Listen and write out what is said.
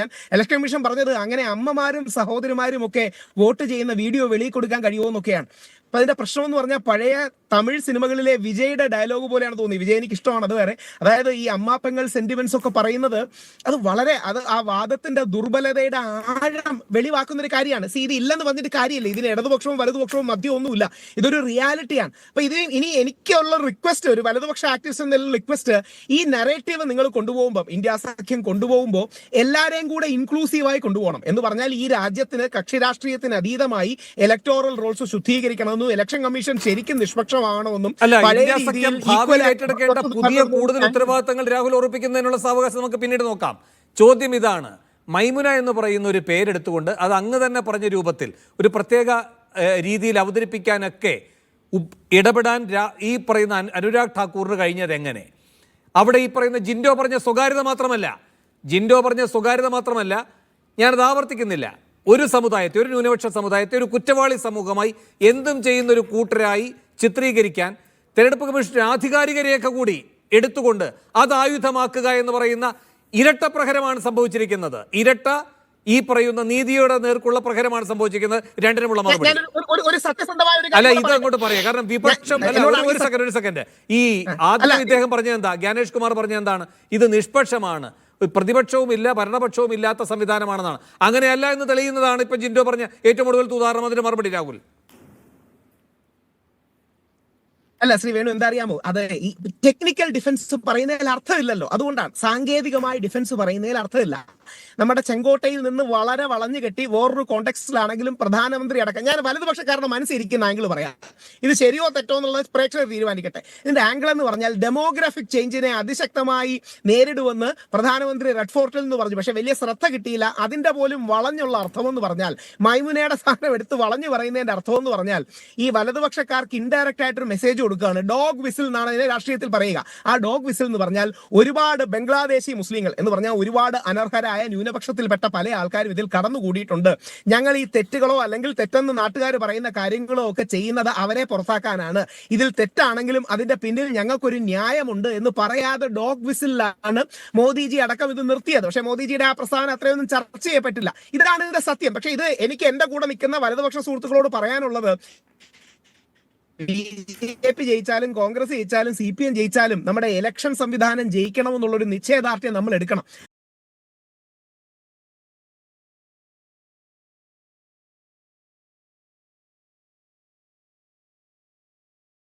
Election commission പറഞ്ഞത് അങ്ങനെ അമ്മമാരും സഹോദരിമാരും ഒക്കെ വോട്ട് ചെയ്യുന്ന വീഡിയോ വെളിയിൽ കൊടുക്കാൻ കഴിയുമോ എന്നൊക്കെയാണ്. അപ്പൊ അതിന്റെ പ്രശ്നം എന്ന് പറഞ്ഞാൽ പഴയ തമിഴ് സിനിമകളിലെ വിജയുടെ ഡയലോഗ് പോലെയാണ് തോന്നി. വിജയ് എനിക്ക് ഇഷ്ടമാണ്, അത് വേറെ. അതായത് ഈ അമ്മാപ്പങ്ങൾ സെന്റിമെന്റ്സ് ഒക്കെ പറയുന്നത് അത് വളരെ ആ വാദത്തിന്റെ ദുർബലതയുടെ ആഴം വെളിവാക്കുന്ന ഒരു കാര്യമാണ്. ഇത് ഇല്ലെന്ന് പറഞ്ഞിട്ട് കാര്യമില്ല. ഇതിന് ഇടതുപക്ഷവും വലതുപക്ഷവും മധ്യമൊന്നുമില്ല. ഇതൊരു റിയാലിറ്റിയാണ്. അപ്പൊ ഇത് ഇനി എനിക്കുള്ള റിക്വസ്റ്റ്, ഒരു വലതുപക്ഷ ആക്ടിവിസ്റ്റ് എന്നുള്ള റിക്വസ്റ്റ്, ഈ നറേറ്റീവ് നിങ്ങൾ കൊണ്ടുപോകുമ്പോൾ, ഇന്ത്യ സഖ്യം കൊണ്ടുപോകുമ്പോൾ എല്ലാരെയും കൂടെ ഇൻക്ലൂസീവായി കൊണ്ടുപോകണം. എന്ന് പറഞ്ഞാൽ ഈ രാജ്യത്തിന് കക്ഷി രാഷ്ട്രീയത്തിന് അതീതമായി ഇലക്ടോറൽ റോൾസ് ശുദ്ധീകരിക്കണമെന്നും ഇലക്ഷൻ കമ്മീഷൻ ശരിക്കും നിഷ്പക്ഷമാണെന്നും ഏറ്റെടുക്കേണ്ട പുതിയ കൂടുതൽ ഉത്തരവാദിത്തങ്ങൾ രാഹുൽ ഉറപ്പിക്കുന്നതിനുള്ള സാവകാശം നമുക്ക് പിന്നീട് നോക്കാം. ചോദ്യം ഇതാണ്: മൈമുന എന്ന് പറയുന്ന ഒരു പേരെടുത്തുകൊണ്ട് അത് അങ്ങ് തന്നെ പറഞ്ഞ രൂപത്തിൽ ഒരു പ്രത്യേക രീതിയിൽ അവതരിപ്പിക്കാനൊക്കെ ഇടപെടാൻ ഈ പറയുന്ന അനുരാഗ് ഠാക്കൂറിന് കഴിഞ്ഞത് എങ്ങനെ? അവിടെ ഈ പറയുന്ന ജിൻഡോ പറഞ്ഞ സ്വകാര്യത മാത്രമല്ല, ഞാനത് ആവർത്തിക്കുന്നില്ല, ഒരു സമുദായത്തെ, ഒരു ന്യൂനപക്ഷ സമുദായത്തെ ഒരു കുറ്റവാളി സമൂഹമായി എന്തും ചെയ്യുന്ന ഒരു കൂട്ടരായി ചിത്രീകരിക്കാൻ തെരഞ്ഞെടുപ്പ് കമ്മീഷന്റെ ആധികാരിക രേഖ കൂടി എടുത്തുകൊണ്ട് അത് ആയുധമാക്കുക എന്ന് പറയുന്ന ഇരട്ട പ്രഹരമാണ് സംഭവിച്ചിരിക്കുന്നത്. ഈ പറയുന്ന നീതിയുടെ നേർക്കുള്ള പ്രഹരമാണ് സംഭവിച്ചിരിക്കുന്നത്. രണ്ടിനുമുള്ള മറുപടി അല്ല, ഇത് അങ്ങോട്ട് പറയാം. കാരണം വിപക്ഷം ഒരു സെക്കൻഡ് ഈ ആദ്യം ഇദ്ദേഹം പറഞ്ഞതെന്താ, ജ്ഞാനേഷ് കുമാർ പറഞ്ഞതെന്താണ്? ഇത് നിഷ്പക്ഷമാണ്, പ്രതിപക്ഷവും ഇല്ല ഭരണപക്ഷവും ഇല്ലാത്ത സംവിധാനമാണെന്നാണ്. അങ്ങനെയല്ല എന്ന് തെളിയുന്നതാണ് ഇപ്പൊ ജിൻഡോ പറഞ്ഞ ഏറ്റവും കൂടുതൽ ഉദാഹരണം. അതിന് മറുപടി രാഹുൽ. അല്ല ശ്രീ വേണു, എന്താ അറിയാമോ, അത് ഈ ടെക്നിക്കൽ ഡിഫൻസ് പറയുന്നതിൽ അർത്ഥമില്ലല്ലോ. അതുകൊണ്ടാണ് സാങ്കേതികമായ ഡിഫൻസ് പറയുന്നതിൽ അർത്ഥമില്ല. നമ്മുടെ ചെങ്കോട്ടയിൽ നിന്ന് വളരെ വളഞ്ഞു കെട്ടി വേറൊരു കോണ്ടെക്സ്റ്റിലാണെങ്കിലും പ്രധാനമന്ത്രി അടക്കം, ഞാൻ വലതുപക്ഷക്കാരുടെ മനസ്സിരിക്കുന്ന ആംഗിൾ പറയാം. ഇത് ശരിയോ തെറ്റോ എന്നുള്ളത് പ്രേക്ഷകർ തീരുമാനിക്കട്ടെ. ഇതിന്റെ ആംഗിൾ എന്ന് പറഞ്ഞാൽ ഡെമോഗ്രാഫിക് ചേഞ്ചിനെ അതിശക്തമായി നേരിടുമെന്ന് പ്രധാനമന്ത്രി റെഡ് ഫോർട്ടിൽ നിന്ന് പറഞ്ഞു. പക്ഷെ വലിയ ശ്രദ്ധ കിട്ടിയില്ല. അതിന്റെ പോലും വളഞ്ഞുള്ള അർത്ഥമെന്ന് പറഞ്ഞാൽ, മൈമുനയുടെ സ്ഥാനം എടുത്ത് വളഞ്ഞു പറയുന്നതിന്റെ അർത്ഥമെന്ന് പറഞ്ഞാൽ, ഈ വലതുപക്ഷക്കാർക്ക് ഇൻഡയറക്റ്റ് ആയിട്ടൊരു മെസ്സേജ് കൊടുക്കുകയാണ്. ഡോഗ് വിസിൽ എന്നാണ് ഇതിനെ രാഷ്ട്രീയത്തിൽ പറയുക. ആ ഡോഗ് വിസിൽ എന്ന് പറഞ്ഞാൽ ഒരുപാട് ബംഗ്ലാദേശി മുസ്ലിങ്ങൾ എന്ന് പറഞ്ഞാൽ ഒരുപാട് അനർഹരായ ന്യൂനപക്ഷത്തിൽപ്പെട്ട പല ആൾക്കാരും ഇതിൽ കടന്നുകൂടിയിട്ടുണ്ട്. ഞങ്ങൾ ഈ തെറ്റുകളോ അല്ലെങ്കിൽ തെറ്റെന്ന് നാട്ടുകാർ പറയുന്ന കാര്യങ്ങളോ ഒക്കെ ചെയ്യുന്നത് അവരെ പുറത്താക്കാനാണ്. ഇതിൽ തെറ്റാണെങ്കിലും അതിന്റെ പിന്നിൽ ഞങ്ങൾക്കൊരു ന്യായമുണ്ട് എന്ന് പറയാതെ ഡോഗ് വിസിലാണ് മോദിജി അടക്കം ഇത് നിർത്തിയത്. പക്ഷെ മോദിജിയുടെ ആ പ്രസ്ഥാനം അത്രയൊന്നും ചർച്ച ചെയ്യപ്പെട്ടില്ല. ഇതാണ് ഇതിന്റെ സത്യം. പക്ഷെ ഇത് എനിക്ക് എന്റെ കൂടെ നിൽക്കുന്ന വലതുപക്ഷ സുഹൃത്തുക്കളോട് പറയാനുള്ളത്, BJP ജയിച്ചാലും കോൺഗ്രസ് ജയിച്ചാലും CPM ജയിച്ചാലും നമ്മുടെ ഇലക്ഷൻ സംവിധാനം ജയിക്കണമെന്നുള്ളൊരു നിശ്ചയദാർഢ്യം നമ്മൾ എടുക്കണം.